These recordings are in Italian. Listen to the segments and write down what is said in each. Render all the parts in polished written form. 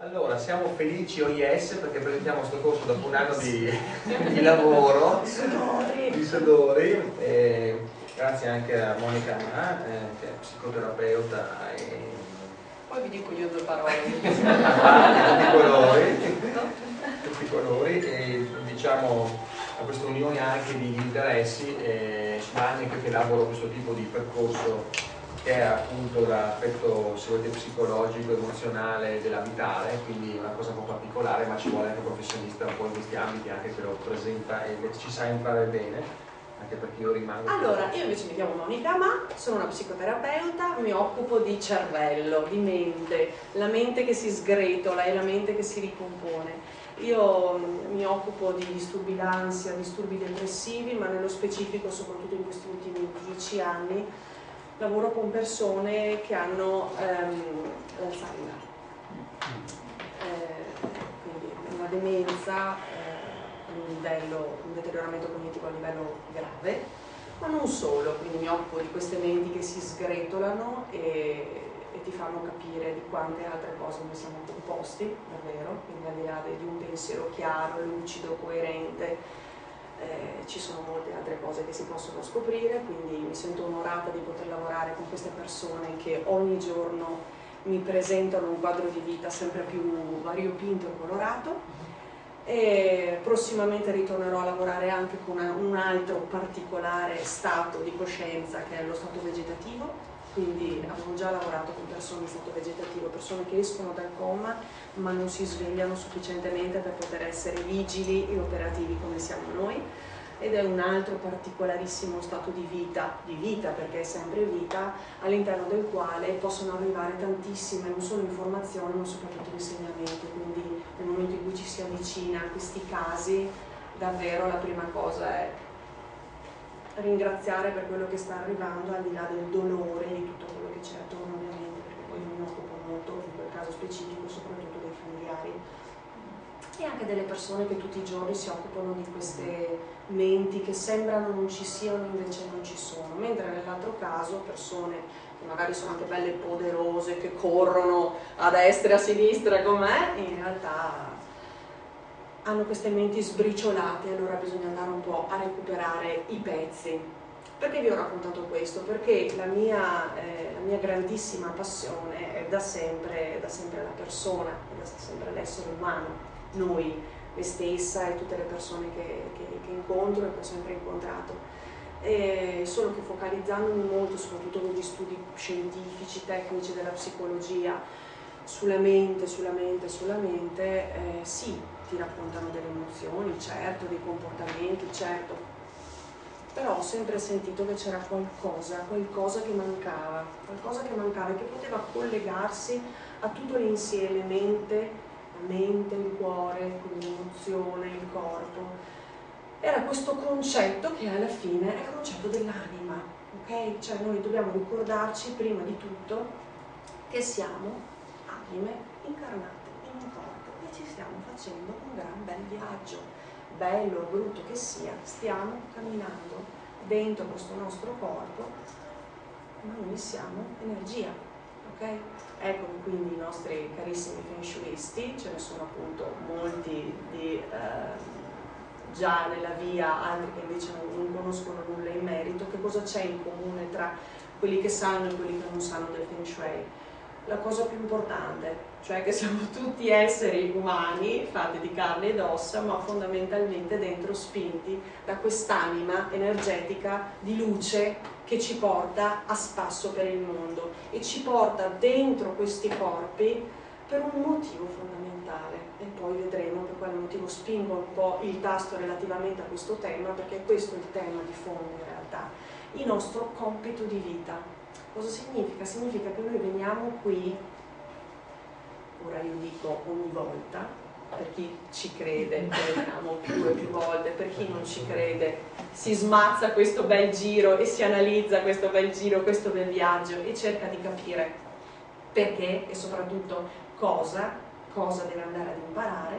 Allora, siamo felici, oh yes, perché presentiamo questo corso dopo un anno di lavoro, di sudori. Grazie anche a Monica Ma, che è psicoterapeuta e poi vi dico io due parole. tutti i colori, e diciamo a questa unione anche di interessi, sono anni che elaboro questo tipo di percorso che è appunto l'aspetto, se volete, psicologico, emozionale della vitale, quindi una cosa un po' particolare, ma ci vuole anche un professionista un po' in questi ambiti anche che lo presenta e ci sa entrare bene, anche perché io rimango... Allora, io invece mi chiamo Monica Ma, sono una psicoterapeuta, mi occupo di cervello, di mente, la mente che si sgretola e la mente che si ricompone. Io mi occupo di disturbi d'ansia, disturbi depressivi, ma nello specifico, soprattutto in questi ultimi 10 anni, lavoro con persone che hanno l'Alzheimer, quindi una demenza, un deterioramento cognitivo a livello grave, ma non solo, quindi mi occupo di queste menti che si sgretolano e ti fanno capire di quante altre cose noi siamo composti, davvero, quindi al di là di un pensiero chiaro, lucido, coerente, ci sono molte altre cose che si possono scoprire, quindi mi sento onorata di poter lavorare con queste persone che ogni giorno mi presentano un quadro di vita sempre più variopinto e colorato, e prossimamente ritornerò a lavorare anche con un altro particolare stato di coscienza che è lo stato vegetativo. Quindi avevo già lavorato con persone in stato vegetativo, persone che escono dal coma ma non si svegliano sufficientemente per poter essere vigili e operativi come siamo noi, ed è un altro particolarissimo stato di vita perché è sempre vita, all'interno del quale possono arrivare tantissime non solo informazioni ma soprattutto insegnamenti. Quindi nel momento in cui ci si avvicina a questi casi, davvero la prima cosa è ringraziare per quello che sta arrivando, al di là del dolore di tutto quello che c'è attorno, ovviamente, perché poi io mi occupo molto, in quel caso specifico, soprattutto dei familiari e anche delle persone che tutti i giorni si occupano di queste menti che sembrano non ci siano, invece non ci sono, mentre nell'altro caso persone che magari sono anche belle poderose, che corrono a destra e a sinistra com'è, in realtà hanno queste menti sbriciolate, allora bisogna andare un po' a recuperare i pezzi. Perché vi ho raccontato questo? Perché la mia grandissima passione è da sempre la persona, è da sempre l'essere umano, noi, me stessa e tutte le persone che incontro e che ho sempre incontrato. Solo che focalizzandomi molto, soprattutto con gli studi scientifici, tecnici della psicologia, sulla mente, sì, ti raccontano delle emozioni, certo, dei comportamenti, certo, però ho sempre sentito che c'era qualcosa che mancava e che poteva collegarsi a tutto l'insieme la mente, il cuore, quindi l'emozione, il corpo. Era questo concetto che alla fine è il concetto dell'anima, ok? Cioè noi dobbiamo ricordarci prima di tutto che siamo anime incarnate in un corpo e ci stiamo facendo un gran bel viaggio, bello o brutto che sia, stiamo camminando dentro questo nostro corpo, ma noi siamo energia, ok? Ecco quindi i nostri carissimi feng shuisti, ce ne sono appunto molti già nella via, altri che invece non conoscono nulla in merito. Che cosa c'è in comune tra quelli che sanno e quelli che non sanno del feng shui? La cosa più importante, cioè che siamo tutti esseri umani fatti di carne ed ossa, ma fondamentalmente dentro spinti da quest'anima energetica di luce che ci porta a spasso per il mondo e ci porta dentro questi corpi per un motivo fondamentale, e poi vedremo per quale motivo spingo un po' il tasto relativamente a questo tema, perché questo è il tema di fondo in realtà, il nostro compito di vita. Cosa significa? Significa che noi veniamo qui, ora io dico ogni volta, per chi ci crede veniamo più e più volte, per chi non ci crede si smazza questo bel giro e si analizza questo bel giro, questo bel viaggio e cerca di capire perché e soprattutto cosa deve andare ad imparare.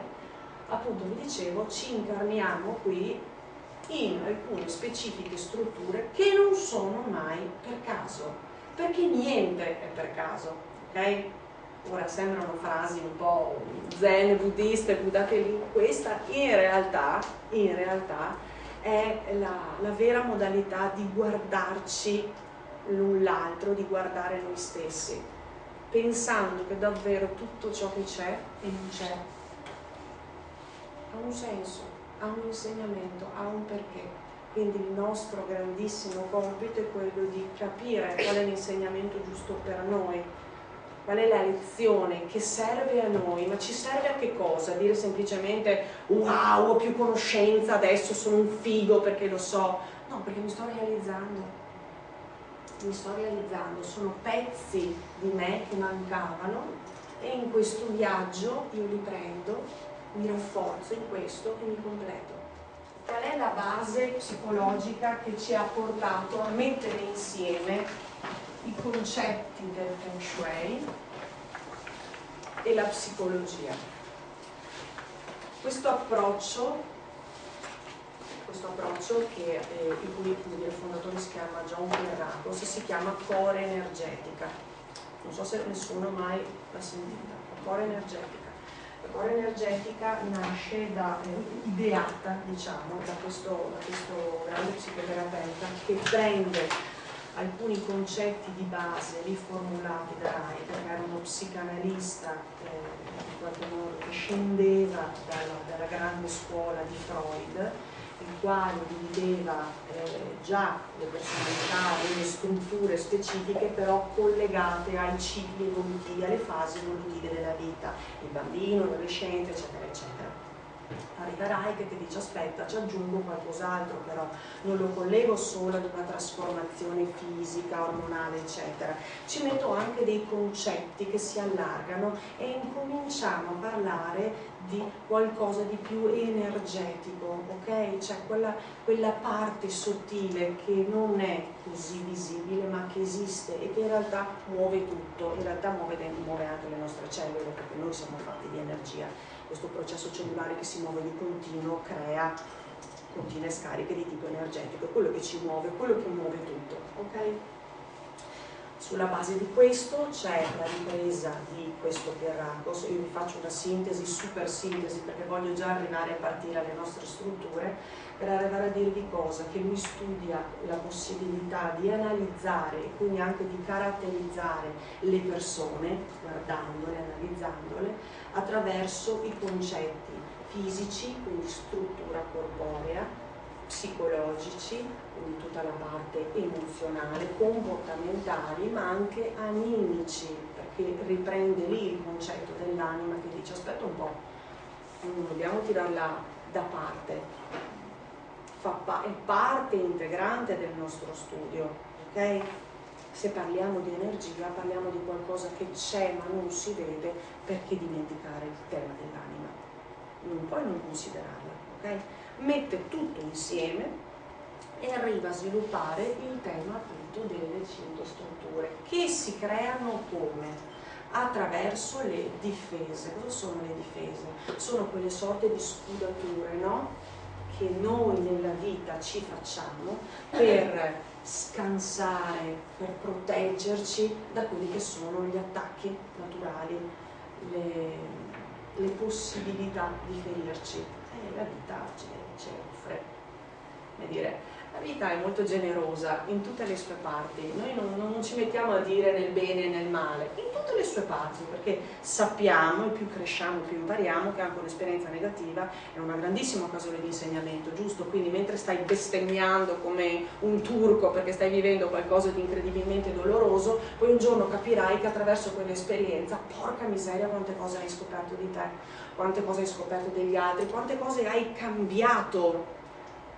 Appunto vi dicevo, ci incarniamo qui in alcune specifiche strutture che non sono mai per caso, perché niente è per caso, ok? Ora sembrano frasi un po' zen, buddiste, buttate lì. Questa in realtà è la vera modalità di guardarci l'un l'altro, di guardare noi stessi, pensando che davvero tutto ciò che c'è e non c'è ha un senso, ha un insegnamento, ha un perché. Quindi il nostro grandissimo compito è quello di capire qual è l'insegnamento giusto per noi, qual è la lezione che serve a noi, ma ci serve a che cosa? Dire semplicemente wow, ho più conoscenza, adesso sono un figo perché lo so. No, perché mi sto realizzando, sono pezzi di me che mancavano e in questo viaggio io li prendo, mi rafforzo in questo e mi completo. Qual è la base psicologica che ci ha portato a mettere insieme i concetti del Feng Shui e la psicologia? Questo approccio che il fondatore si chiama John Pierrakos, si chiama core energetica. Non so se nessuno mai l'ha sentita. La core energetica. La core energetica nasce ideata, diciamo, da questo grande psicoterapeuta che prende alcuni concetti di base lì formulati da Reich, che era uno psicanalista in qualche modo che scendeva dalla grande scuola di Freud, il quale divideva già le personalità e le strutture specifiche, però collegate ai cicli evolutivi, alle fasi evolutive della vita, il bambino, l'adolescente, eccetera, eccetera. Arriva Reich che dice aspetta, ci aggiungo qualcos'altro, però non lo collego solo ad una trasformazione fisica, ormonale, eccetera. Ci metto anche dei concetti che si allargano e incominciamo a parlare di qualcosa di più energetico, ok? Cioè quella parte sottile che non è così visibile ma che esiste e che in realtà muove tutto, in realtà muove anche le nostre cellule, perché noi siamo fatti di energia. Questo processo cellulare che si muove di continuo crea continue scariche di tipo energetico, quello che ci muove, quello che muove tutto, ok? Sulla base di questo c'è la ripresa di questo Pierrakos. Io vi faccio una sintesi, super sintesi, perché voglio già arrivare a partire alle nostre strutture, per arrivare a dirvi cosa? Che lui studia la possibilità di analizzare e quindi anche di caratterizzare le persone, guardandole, analizzandole, attraverso i concetti fisici, quindi struttura corporea, psicologici, quindi tutta la parte emozionale, comportamentali, ma anche animici, perché riprende lì il concetto dell'anima che dice aspetta un po', non dobbiamo tirarla da parte, è parte integrante del nostro studio, ok? Se parliamo di energia parliamo di qualcosa che c'è ma non si vede, perché dimenticare il tema dell'anima? Non puoi non considerarla, ok? Mette tutto insieme e arriva a sviluppare il tema appunto delle 5 strutture che si creano come? Attraverso le difese. Cosa sono le difese? Sono quelle sorte di scudature, no? Che noi nella vita ci facciamo per scansare, per proteggerci da quelli che sono gli attacchi naturali, le possibilità di ferirci. La vita ce offre, come dire, la vita è molto generosa in tutte le sue parti. Noi non ci mettiamo a dire nel bene e nel male, in tutte le sue parti, perché sappiamo, e più cresciamo più impariamo, che anche un'esperienza negativa è una grandissima occasione di insegnamento, giusto? Quindi mentre stai bestemmiando come un turco perché stai vivendo qualcosa di incredibilmente doloroso, poi un giorno capirai che attraverso quell'esperienza, porca miseria, quante cose hai scoperto di te, quante cose hai scoperto degli altri, quante cose hai cambiato.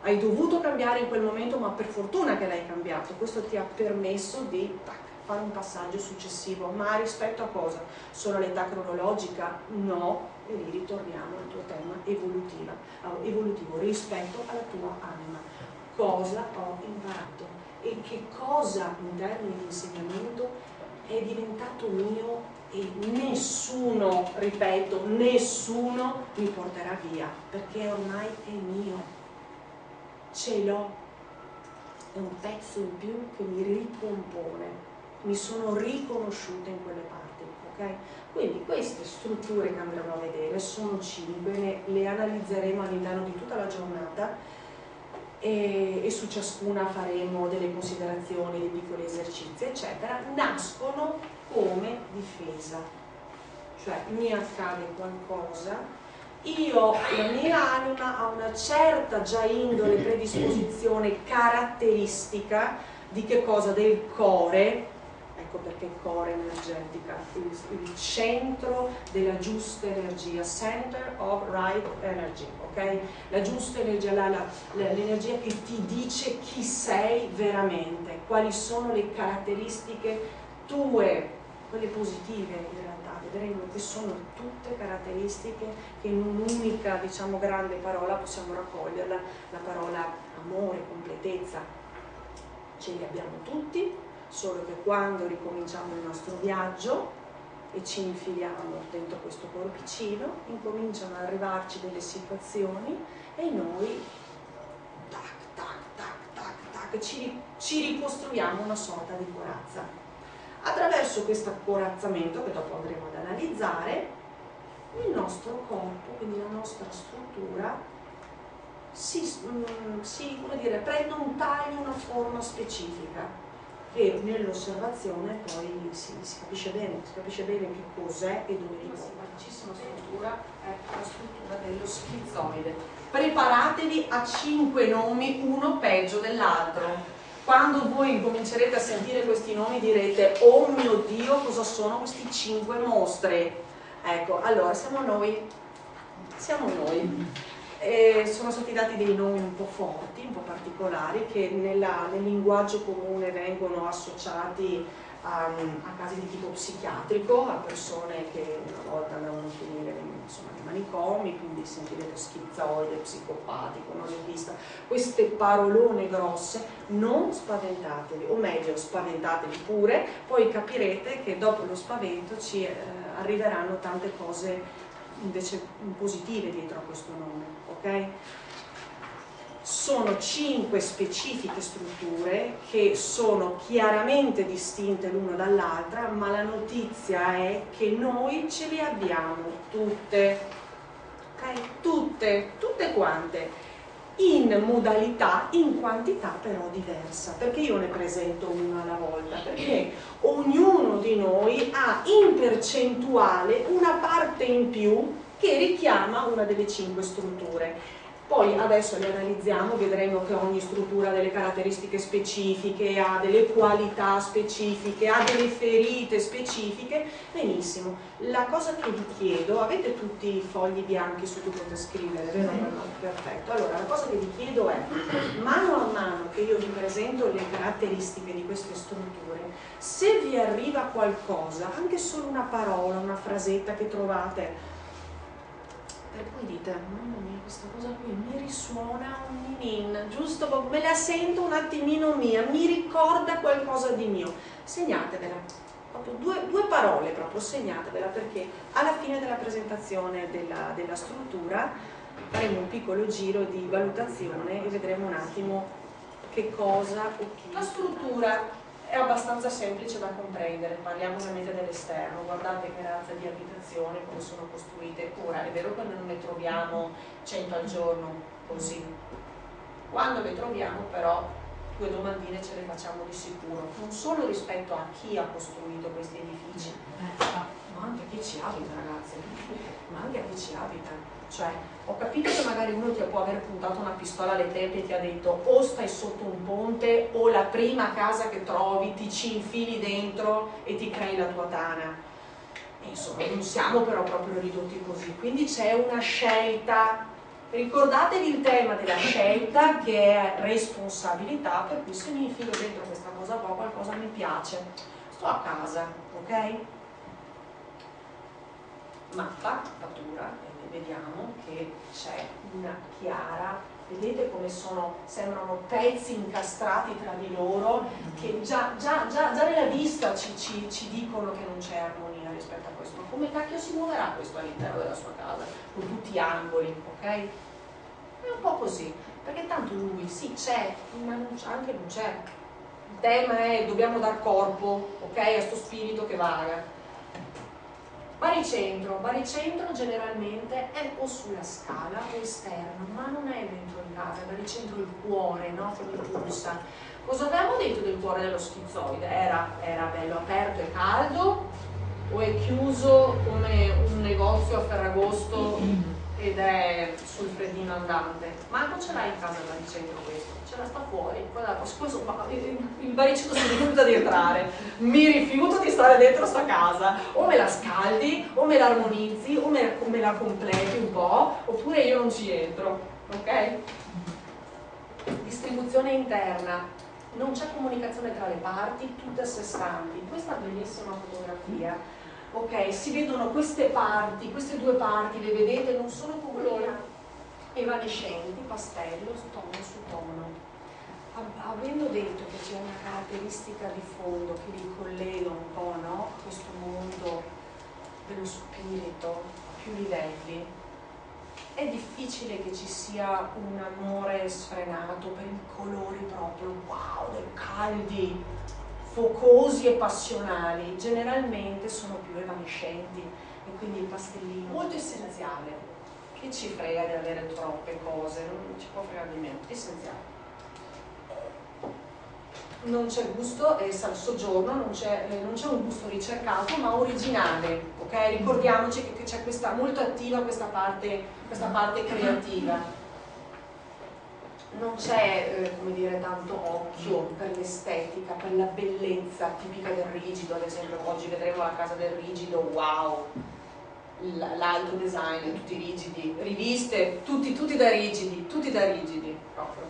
Hai dovuto cambiare in quel momento, ma per fortuna che l'hai cambiato. Questo ti ha permesso di fare un passaggio successivo. Ma rispetto a cosa? Solo all'età cronologica? No, e lì ritorniamo al tuo tema evolutivo rispetto alla tua anima. Cosa ho imparato? E che cosa in termini di insegnamento è diventato mio e nessuno, ripeto, nessuno mi porterà via, perché ormai è mio. Ce l'ho, è un pezzo in più che mi ricompone, mi sono riconosciuta in quelle parti, ok? Quindi queste strutture che andremo a vedere sono 5, le analizzeremo all'interno di tutta la giornata e su ciascuna faremo delle considerazioni, dei piccoli esercizi, eccetera. Nascono come difesa, cioè mi accade qualcosa, la mia anima ha una certa già indole, predisposizione caratteristica di che cosa? Del core. Ecco perché core energetica, il centro della giusta energia, center of right energy, ok? La giusta energia, l'energia che ti dice chi sei veramente, quali sono le caratteristiche tue, quelle positive in realtà, vedremo che sono tutte caratteristiche che in un'unica, diciamo, grande parola possiamo raccoglierla, la parola amore, completezza, ce li abbiamo tutti. Solo che quando ricominciamo il nostro viaggio e ci infiliamo dentro questo corpicino, incominciano ad arrivarci delle situazioni e noi tac, tac, tac, tac, tac, ci ricostruiamo una sorta di corazza. Attraverso questo corazzamento, che dopo andremo ad analizzare, il nostro corpo, quindi la nostra struttura, come dire, prende un taglio, una forma specifica. E nell'osservazione poi si capisce bene che cos'è e dove li pone. La simpaticissima struttura è la struttura dello schizoide. Preparatevi a 5 nomi, uno peggio dell'altro. Quando voi comincerete a sentire questi nomi direte: oh mio Dio, cosa sono questi 5 mostri? Ecco, allora siamo noi. Sono stati dati dei nomi un po' forti, un po' particolari, che nel linguaggio comune vengono associati a casi di tipo psichiatrico, a persone che una volta andavano a finire nei manicomi, quindi sentirete schizoide, psicopatico, masochista, queste parolone grosse. Non spaventatevi, o meglio spaventatevi pure, poi capirete che dopo lo spavento ci arriveranno tante cose invece positive dietro a questo nome, ok? Sono 5 specifiche strutture che sono chiaramente distinte l'una dall'altra, ma la notizia è che noi ce le abbiamo tutte, ok? Tutte quante, in modalità, in quantità però diversa. Perché io ne presento una alla volta? Perché ognuno di noi ha in percentuale una parte in più che richiama una delle 5 strutture. Poi adesso le analizziamo, vedremo che ogni struttura ha delle caratteristiche specifiche, ha delle qualità specifiche, ha delle ferite specifiche. Benissimo, la cosa che vi chiedo, avete tutti i fogli bianchi su cui potete scrivere, vero? Perfetto, allora la cosa che vi chiedo è, mano a mano che io vi presento le caratteristiche di queste strutture, se vi arriva qualcosa, anche solo una parola, una frasetta che trovate, e poi dite: mamma mia, questa cosa qui mi risuona un ninin, giusto? Me la sento un attimino mia, mi ricorda qualcosa di mio. Segnatevela, proprio due parole, proprio segnatevela, perché alla fine della presentazione della struttura faremo un piccolo giro di valutazione e vedremo un attimo che cosa o chi. La struttura è abbastanza semplice da comprendere, parliamo ovviamente dell'esterno, guardate che razza di abitazione, come sono costruite. Ora è vero che non ne troviamo 100 al giorno così, quando le troviamo però 2 domandine ce le facciamo di sicuro, non solo rispetto a chi ha costruito questi edifici, ma anche a chi ci abita, ragazzi, ma anche a chi ci abita. Cioè, ho capito che magari uno ti può aver puntato una pistola alle tempie e ti ha detto: o stai sotto un ponte o la prima casa che trovi ti ci infili dentro e ti crei la tua tana. E insomma, non siamo però proprio ridotti così, quindi c'è una scelta. Ricordatevi il tema della scelta, che è responsabilità, per cui se mi infilo dentro questa cosa qua, qualcosa mi piace, sto a casa, ok? Mappatura, e vediamo che c'è una chiara, vedete come sembrano pezzi incastrati tra di loro, che già nella vista ci dicono che non c'è armonia rispetto a questo. Ma come cacchio si muoverà questo all'interno della sua casa, con tutti gli angoli, ok? È un po' così, perché tanto lui sì c'è, ma anche non c'è. il tema è dobbiamo dar corpo, ok, a sto spirito che vaga. Baricentro generalmente è o sulla scala o esterno, ma non è dentro in casa. Baricentro è il cuore, no? Che mi pulsa. Cosa avevamo detto del cuore dello schizoide? Era bello aperto e caldo o è chiuso come un negozio a Ferragosto ed è sul freddino andante? Marco ce l'ha in casa il baricentro questo? Ce la sta fuori? Guarda, scusa, ma il baricentro si rifiuta di entrare, mi rifiuto di stare dentro sta casa, o me la scaldi, o me la armonizzi, o me la completi un po', oppure io non ci entro, ok? Distribuzione interna, non c'è comunicazione tra le parti, tutte a sé stanti. Questa bellissima fotografia, ok, si vedono queste parti, queste due parti, le vedete, non sono colori evanescenti, pastello, tono su tono. Avendo detto che c'è una caratteristica di fondo che li collega un po', no, a questo mondo dello spirito a più livelli, è difficile che ci sia un amore sfrenato per i colori proprio wow, caldi, focosi e passionali. Generalmente sono più evanescenti e quindi il pastellino molto essenziale. Che ci frega di avere troppe cose, non ci può fregare di meno, essenziale. Non c'è gusto, è al soggiorno, non c'è un gusto ricercato ma originale, ok? Ricordiamoci che c'è questa molto attiva questa parte creativa. Non c'è, come dire, tanto occhio per l'estetica, per la bellezza tipica del rigido, ad esempio oggi vedremo la casa del rigido, wow! L'alto design, tutti rigidi, riviste, tutti da rigidi proprio.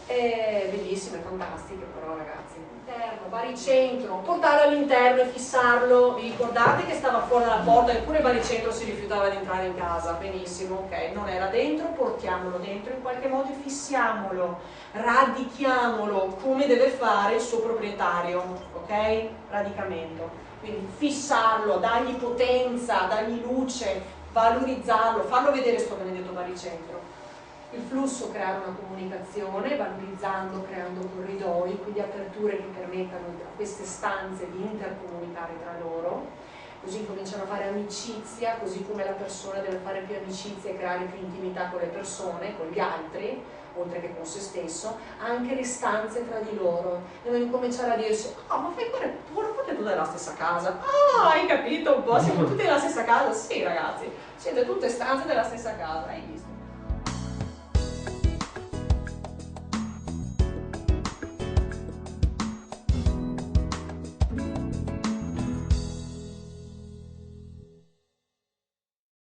Bellissime, fantastiche però ragazzi. Interno, baricentro, portarlo all'interno e fissarlo. Vi ricordate che stava fuori dalla porta eppure il baricentro si rifiutava di entrare in casa? Benissimo, ok, non era dentro, portiamolo dentro in qualche modo e fissiamolo, radichiamolo come deve fare il suo proprietario, ok? Radicamento. Quindi fissarlo, dargli potenza, dargli luce, valorizzarlo, farlo vedere sto benedetto baricentro. Il flusso, creare una comunicazione, valorizzando, creando corridoi, quindi aperture che permettano a queste stanze di intercomunicare tra loro, così cominciano a fare amicizia, così come la persona deve fare più amicizia e creare più intimità con le persone, con gli altri, oltre che con se stesso, anche le stanze tra di loro. Devono cominciare a dirsi, ma fai pure tutte nella stessa casa? Hai capito un po'? Siamo tutti nella stessa casa? Sì ragazzi, siete tutte stanze della stessa casa, hai visto?